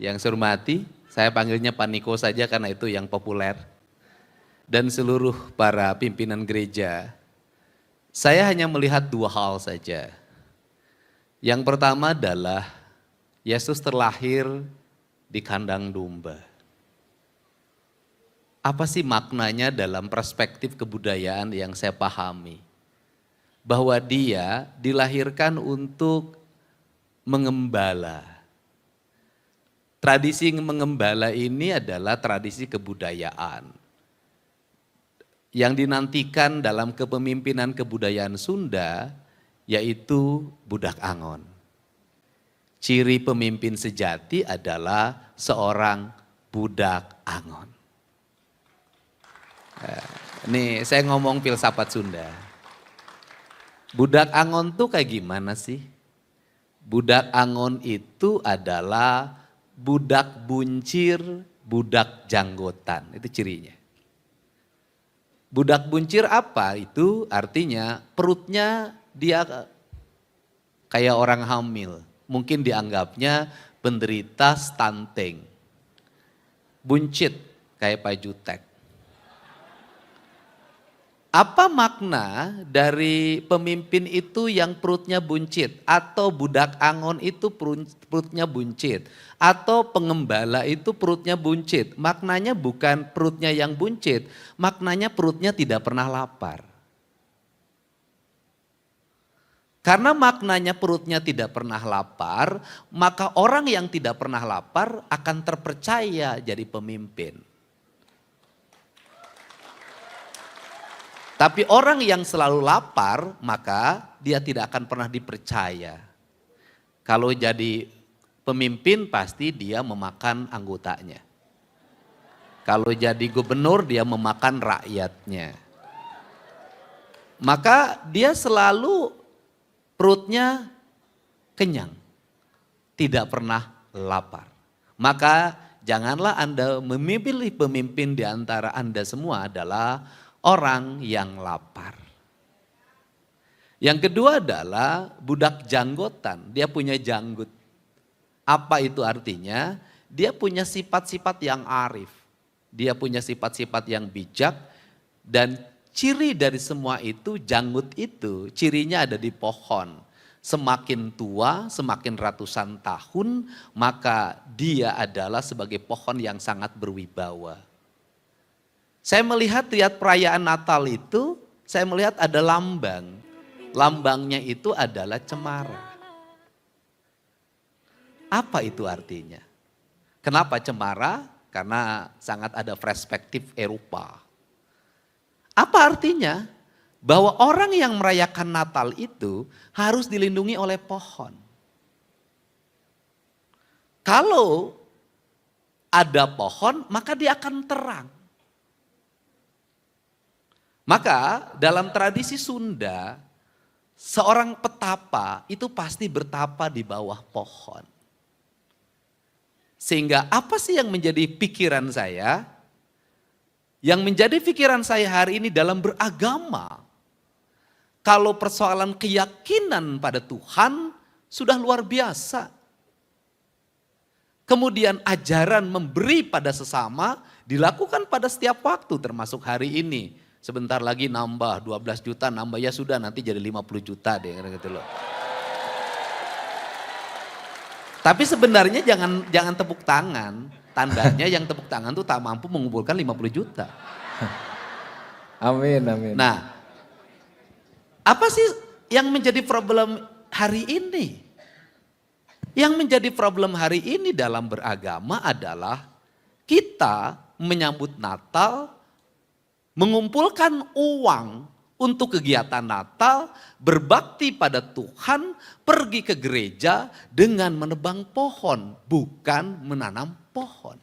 yang saya hormati, saya panggilnya Pak Niko saja karena itu yang populer. Dan seluruh para pimpinan gereja, saya hanya melihat dua hal saja. Yang pertama adalah Yesus terlahir di kandang domba. Apa sih maknanya dalam perspektif kebudayaan yang saya pahami? Bahwa dia dilahirkan untuk mengembala. Tradisi mengembala ini adalah tradisi kebudayaan. Yang dinantikan dalam kepemimpinan kebudayaan Sunda yaitu budak angon. Ciri pemimpin sejati adalah seorang budak angon. Nih saya ngomong filsafat Sunda. Budak angon tuh kayak gimana sih? Budak angon itu adalah budak buncir, budak janggotan, itu cirinya. Budak buncir apa? Itu artinya perutnya dia kayak orang hamil. Mungkin dianggapnya penderita stunting. Buncit kayak Pak Jutek. Apa makna dari pemimpin itu yang perutnya buncit? Atau budak angon itu perutnya buncit? Atau pengembala itu perutnya buncit? Maknanya bukan perutnya yang buncit, maknanya perutnya tidak pernah lapar. Karena maknanya perutnya tidak pernah lapar, maka orang yang tidak pernah lapar akan terpercaya jadi pemimpin. Tapi orang yang selalu lapar, maka dia tidak akan pernah dipercaya. Kalau jadi pemimpin pasti dia memakan anggotanya. Kalau jadi gubernur dia memakan rakyatnya. Maka dia selalu perutnya kenyang, tidak pernah lapar. Maka janganlah Anda memilih pemimpin di antara Anda semua adalah orang yang lapar. Yang kedua adalah budak janggotan, dia punya janggut. Apa itu artinya? Dia punya sifat-sifat yang arif, dia punya sifat-sifat yang bijak dan ciri dari semua itu, janggut itu cirinya ada di pohon. Semakin tua, semakin ratusan tahun, maka dia adalah sebagai pohon yang sangat berwibawa. Saya melihat lihat perayaan Natal itu, saya melihat ada lambang. Lambangnya itu adalah cemara. Apa itu artinya? Kenapa cemara? Karena sangat ada perspektif Eropa. Apa artinya? Bahwa orang yang merayakan Natal itu harus dilindungi oleh pohon. Kalau ada pohon, maka dia akan terang. Maka dalam tradisi Sunda, seorang petapa itu pasti bertapa di bawah pohon. Sehingga apa sih yang menjadi pikiran saya? Yang menjadi pikiran saya hari ini dalam beragama. Kalau persoalan keyakinan pada Tuhan sudah luar biasa. Kemudian ajaran memberi pada sesama dilakukan pada setiap waktu termasuk hari ini. Sebentar lagi nambah 12 juta, nambah ya sudah nanti jadi 50 juta deh gitu loh. Tapi sebenarnya jangan tepuk tangan. Tandanya yang tepuk tangan tuh tak mampu mengumpulkan 50 juta. Amin, amin. Nah, apa sih yang menjadi problem hari ini? Yang menjadi problem hari ini dalam beragama adalah kita menyambut Natal, mengumpulkan uang untuk kegiatan Natal, berbakti pada Tuhan, pergi ke gereja dengan menebang pohon, bukan menanam pohon.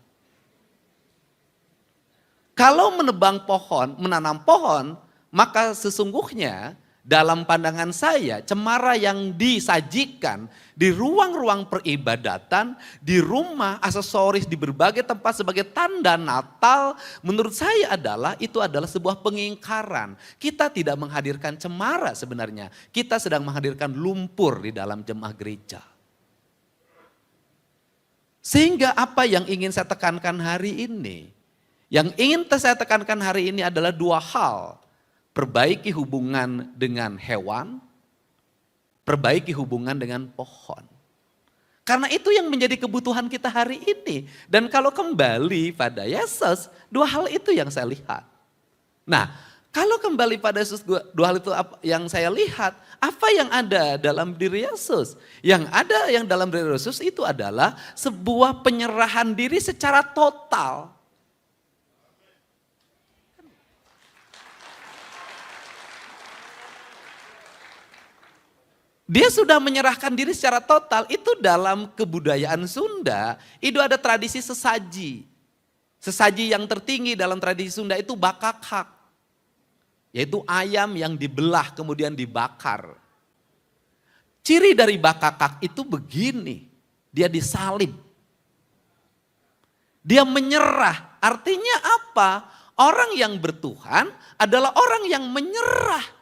Kalau menebang pohon, menanam pohon, maka sesungguhnya dalam pandangan saya cemara yang disajikan di ruang-ruang peribadatan, di rumah, aksesoris di berbagai tempat sebagai tanda Natal, menurut saya itu adalah sebuah pengingkaran. Kita tidak menghadirkan cemara sebenarnya, kita sedang menghadirkan lumpur di dalam jemaah gereja. Sehingga apa yang ingin saya tekankan hari ini? Yang ingin saya tekankan hari ini adalah dua hal. Perbaiki hubungan dengan hewan, perbaiki hubungan dengan pohon. Karena itu yang menjadi kebutuhan kita hari ini. Dan kalau kembali pada Yesus, dua hal itu yang saya lihat. Nah, kalau kembali pada Yesus, dua hal itu yang saya lihat, apa yang ada dalam diri Yesus? Yang ada yang dalam diri Yesus itu adalah sebuah penyerahan diri secara total. Dia sudah menyerahkan diri secara total. Itu dalam kebudayaan Sunda, itu ada tradisi sesaji. Sesaji yang tertinggi dalam tradisi Sunda itu bakakak. Yaitu ayam yang dibelah kemudian dibakar. Ciri dari bakakak itu begini, dia disalib. Dia menyerah, artinya apa? Orang yang bertuhan adalah orang yang menyerah.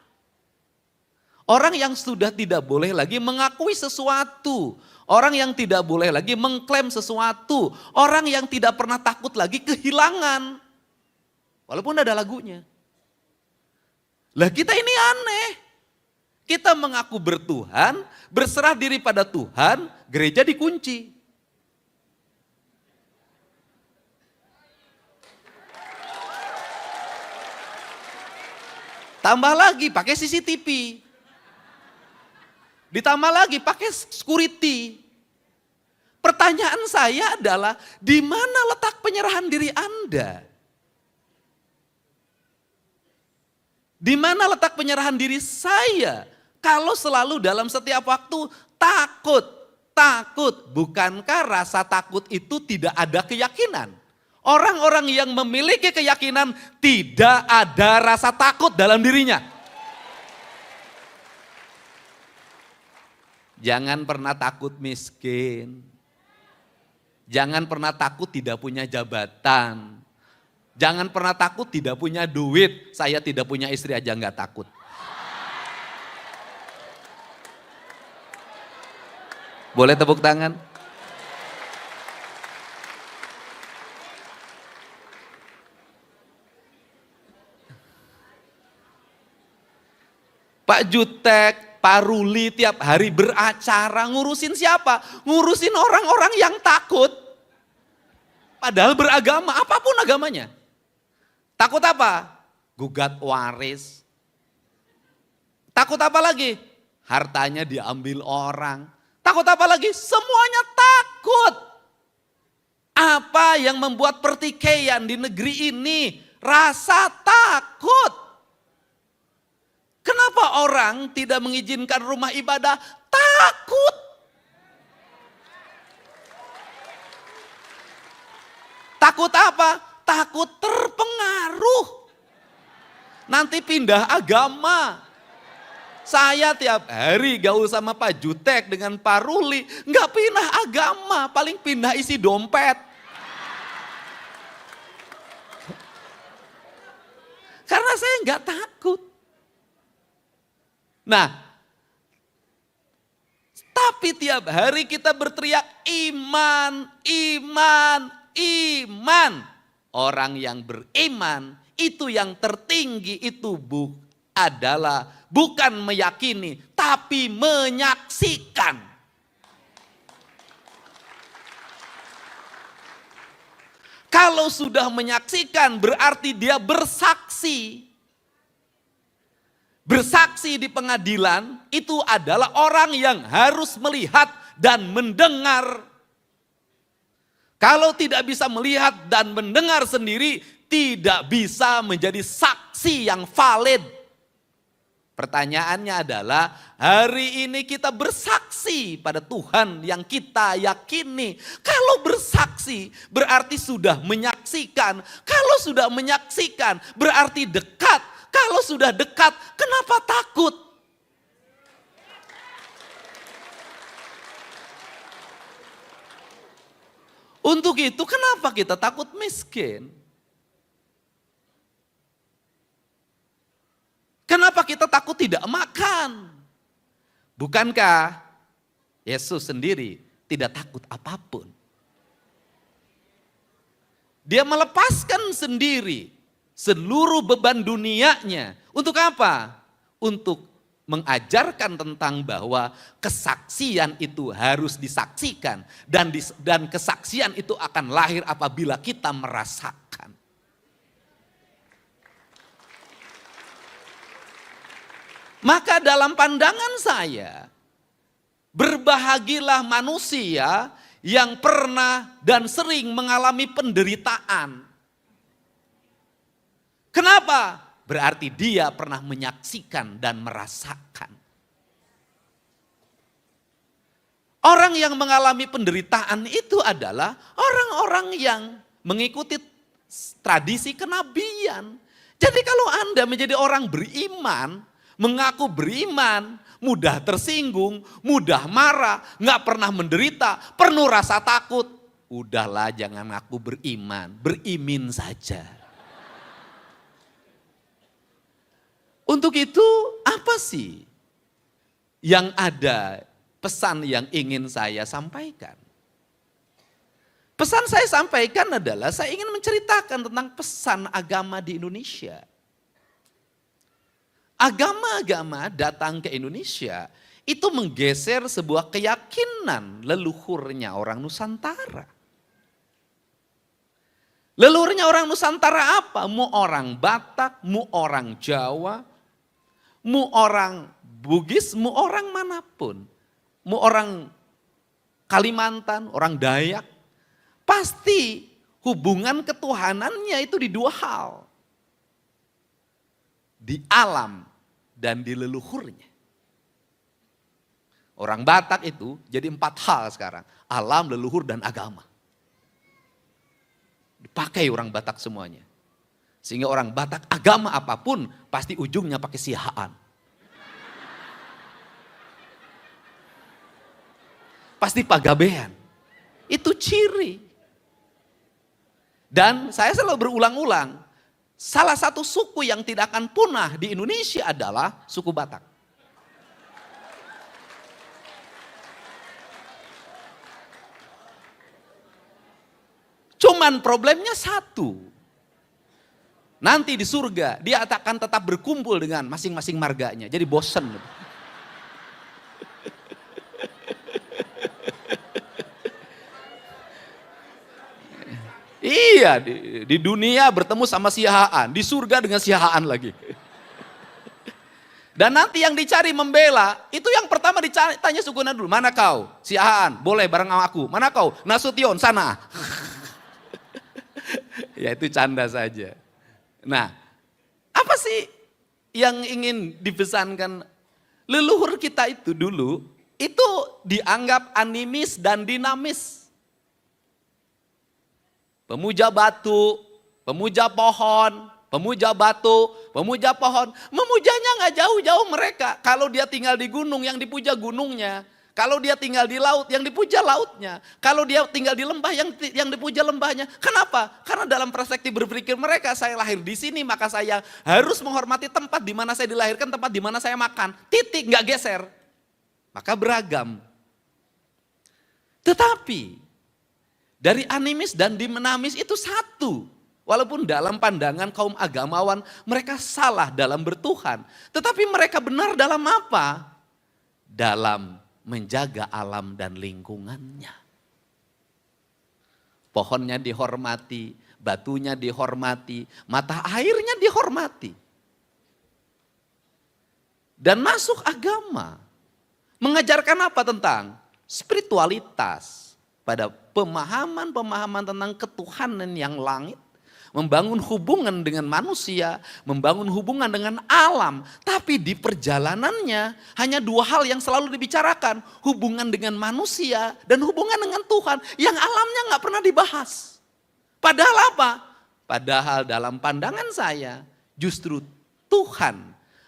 Orang yang sudah tidak boleh lagi mengakui sesuatu. Orang yang tidak boleh lagi mengklaim sesuatu. Orang yang tidak pernah takut lagi kehilangan. Walaupun ada lagunya. Lah kita ini aneh. Kita mengaku bertuhan, berserah diri pada Tuhan, gereja dikunci. Tambah lagi pakai CCTV. Ditambah lagi pakai security. Pertanyaan saya adalah, di mana letak penyerahan diri Anda? Di mana letak penyerahan diri saya? Kalau selalu dalam setiap waktu takut, takut. Bukankah rasa takut itu tidak ada keyakinan? Orang-orang yang memiliki keyakinan tidak ada rasa takut dalam dirinya. Jangan pernah takut miskin. Jangan pernah takut tidak punya jabatan. Jangan pernah takut tidak punya duit. Saya tidak punya istri aja nggak takut. Boleh tepuk tangan? Pak Jutek, Pak Ruli tiap hari beracara, ngurusin siapa? Ngurusin orang-orang yang takut. Padahal beragama, apapun agamanya. Takut apa? Gugat waris. Takut apa lagi? Hartanya diambil orang. Takut apa lagi? Semuanya takut. Apa yang membuat pertikaian di negeri ini? Rasa takut. Kenapa orang tidak mengizinkan rumah ibadah? Takut. Takut apa? Takut terpengaruh. Nanti pindah agama. Saya tiap hari gaul sama Pak Jutek dengan Pak Ruli. Nggak pindah agama, paling pindah isi dompet. Karena saya nggak takut. Nah, tapi tiap hari kita berteriak iman, iman, iman. Orang yang beriman itu yang tertinggi itu adalah bukan meyakini tapi menyaksikan. Kalau sudah menyaksikan berarti dia bersaksi. Bersaksi di pengadilan itu adalah orang yang harus melihat dan mendengar. Kalau tidak bisa melihat dan mendengar sendiri, tidak bisa menjadi saksi yang valid. Pertanyaannya adalah, hari ini kita bersaksi pada Tuhan yang kita yakini. Kalau bersaksi berarti sudah menyaksikan. Kalau sudah menyaksikan berarti dekat. Kalau sudah dekat, kenapa takut? Untuk itu kenapa kita takut miskin? Kenapa kita takut tidak makan? Bukankah Yesus sendiri tidak takut apapun? Dia melepaskan sendiri seluruh beban dunianya. Untuk apa? Untuk mengajarkan tentang bahwa kesaksian itu harus disaksikan. Dan kesaksian itu akan lahir apabila kita merasakan. Maka dalam pandangan saya, berbahagilah manusia yang pernah dan sering mengalami penderitaan. Kenapa? Berarti dia pernah menyaksikan dan merasakan. Orang yang mengalami penderitaan itu adalah orang-orang yang mengikuti tradisi kenabian. Jadi kalau Anda menjadi orang beriman, mengaku beriman, mudah tersinggung, mudah marah, gak pernah menderita, penuh rasa takut. Udahlah jangan ngaku beriman, berimin saja. Untuk itu apa sih yang ada pesan yang ingin saya sampaikan? Pesan saya sampaikan adalah saya ingin menceritakan tentang pesan agama di Indonesia. Agama-agama datang ke Indonesia itu menggeser sebuah keyakinan leluhurnya orang Nusantara. Leluhurnya orang Nusantara apa? Mu orang Batak, mu orang Jawa, mu orang Bugis, mu orang manapun. Mu orang Kalimantan, orang Dayak. Pasti hubungan ketuhanannya itu di dua hal. Di alam dan di leluhurnya. Orang Batak itu jadi 4 hal sekarang. Alam, leluhur, dan agama. Dipakai orang Batak semuanya. Sehingga orang Batak agama apapun pasti ujungnya pakai sihaan. Pasti pagabean. Itu ciri. Dan saya selalu berulang-ulang. Salah satu suku yang tidak akan punah di Indonesia adalah suku Batak. Cuman problemnya satu. Nanti di surga dia akan tetap berkumpul dengan masing-masing marganya. Jadi bosen. Iya, di dunia bertemu sama sihaan, di surga dengan sihaan lagi. Dan nanti yang dicari membela, itu yang pertama ditanya sukunya dulu, mana kau? Sihaan, boleh bareng sama aku. Mana kau? Nasution, sana. Ya itu canda saja. Nah, apa sih yang ingin dipesankan? Leluhur kita itu dulu, itu dianggap animis dan dinamis. Pemuja batu, pemuja pohon, pemuja batu, pemuja pohon. Memujanya gak jauh-jauh mereka. Kalau dia tinggal di gunung, yang dipuja gunungnya. Kalau dia tinggal di laut, yang dipuja lautnya. Kalau dia tinggal di lembah, yang dipuja lembahnya. Kenapa? Karena dalam perspektif berpikir mereka, saya lahir di sini, maka saya harus menghormati tempat di mana saya dilahirkan, tempat di mana saya makan. Titik, gak geser. Maka beragam. Tetapi dari animis dan dinamis itu satu. Walaupun dalam pandangan kaum agamawan mereka salah dalam bertuhan. Tetapi mereka benar dalam apa? Dalam menjaga alam dan lingkungannya. Pohonnya dihormati, batunya dihormati, mata airnya dihormati. Dan masuk agama. Mengajarkan apa tentang? Spiritualitas. Pada pemahaman-pemahaman tentang ketuhanan yang langit, membangun hubungan dengan manusia, membangun hubungan dengan alam. Tapi di perjalanannya hanya 2 hal yang selalu dibicarakan. Hubungan dengan manusia dan hubungan dengan Tuhan. Yang alamnya gak pernah dibahas. Padahal apa? Padahal dalam pandangan saya justru Tuhan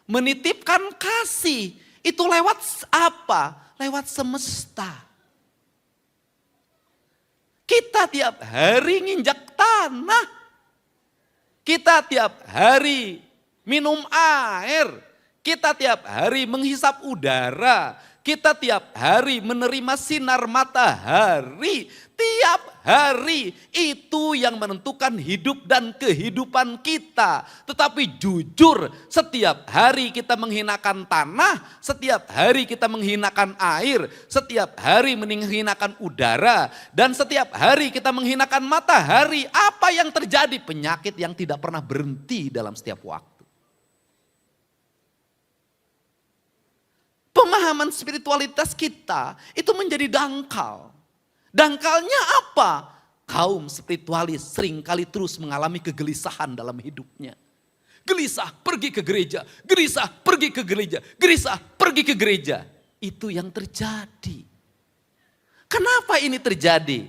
menitipkan kasih. Itu lewat apa? Lewat semesta. Kita tiap hari nginjak tanah. Kita tiap hari minum air. Kita tiap hari menghisap udara. Kita tiap hari menerima sinar matahari. Tiap hari itu yang menentukan hidup dan kehidupan kita. Tetapi jujur, setiap hari kita menghinakan tanah, setiap hari kita menghinakan air, setiap hari menghinakan udara, dan setiap hari kita menghinakan matahari. Apa yang terjadi? Penyakit yang tidak pernah berhenti dalam setiap waktu. Pemahaman spiritualitas kita itu menjadi dangkal. Dangkalnya apa? Kaum spiritualis seringkali terus mengalami kegelisahan dalam hidupnya. Gelisah pergi ke gereja, gelisah pergi ke gereja, gelisah pergi ke gereja. Itu yang terjadi. Kenapa ini terjadi?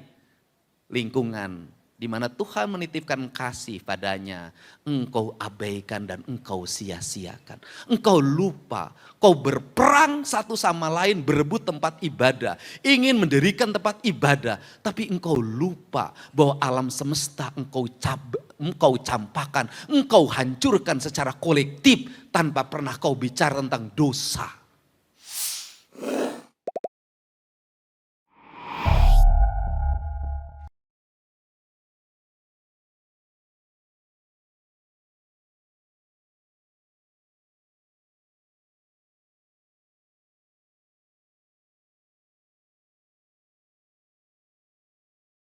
Lingkungan di mana Tuhan menitipkan kasih padanya, engkau abaikan dan engkau sia-siakan. Engkau lupa, kau berperang satu sama lain berebut tempat ibadah, ingin mendirikan tempat ibadah, tapi engkau lupa bahwa alam semesta engkau campakkan, engkau hancurkan secara kolektif tanpa pernah kau bicara tentang dosa.